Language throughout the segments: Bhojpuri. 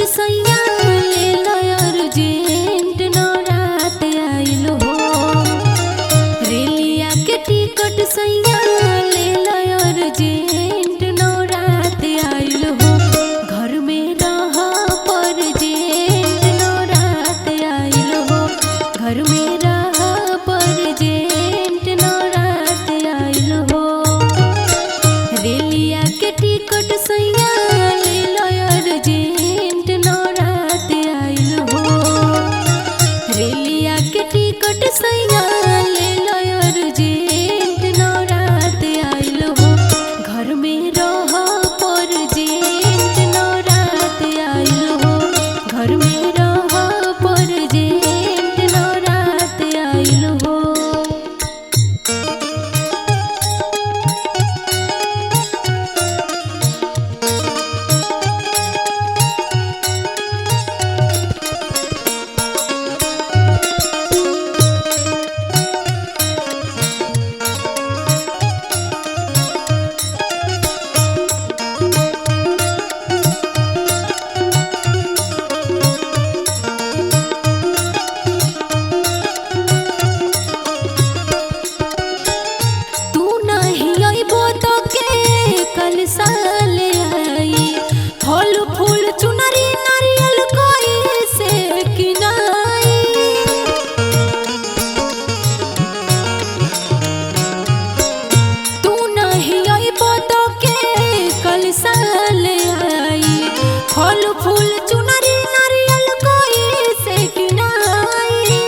टिकट सैया ले लो अर्जेंट न रात आइल हो। रेलिया के टिकट सैया ले लो अर्जेंट न रात आइल हो। घर में रह पर जेंट न रात आइल हो। घर में रह पर जेंट न रात आइल हो। रेलिया के टिकट सैया ले लो अर्जेंट न रात आइल हो। रेलिया के टिकट सैया ले लो अर्जेंट न रात आइल हो। घर में रह पर जेंट न रात आइल हो। घर में रह पर जेंट न रात आइल हो। कल साल आई फल फूल चुनरी नारियल कोई से किनाई। तू नहीं अइबो तो के कल साल आई फल फूल चुनरी नारियल कोई से किनाई।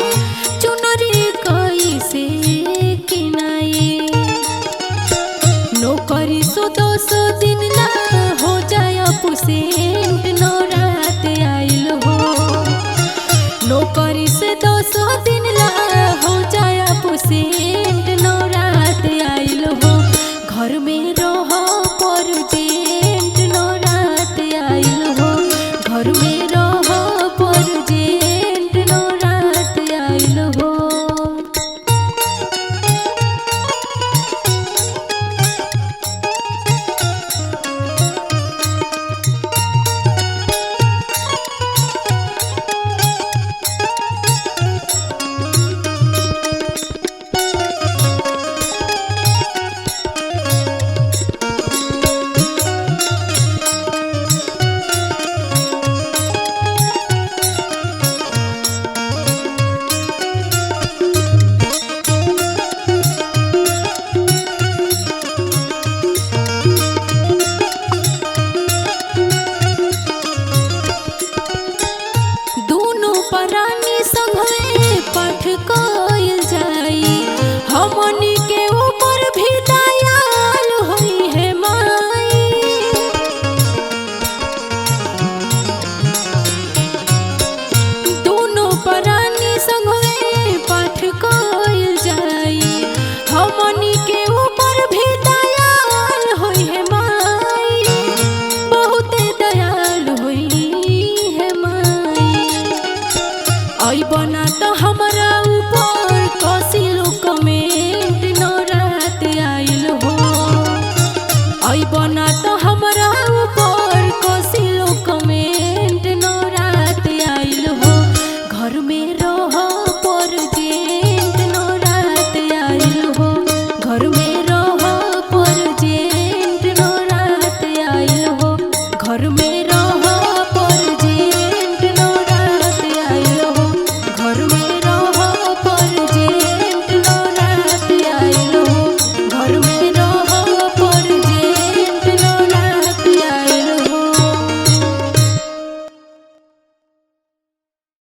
चुनरी कोई से किनाई। नौकरी सो 200 दिन ला हो जाए पुसेंट न रात आइल हो। नौकरी से 200 दिन ला हो जाए पुसेंट न रात आइल हो। घर में रह पर जेंट न रात आइल हो। घर में रह पर जेंट न रात आइल हो। परानी संघे पाठ कइल जाई। हमनी के ऊपर भी दयाल होई है माई। दोनों परानी संघे पाठ कइल जाई। हमनी के ऊपर भी दयाल होई है माई। बहुत दयाल होई है माई। बना तो हमारा ऊपर कसिलो कमेंट न रात आइल हो। बना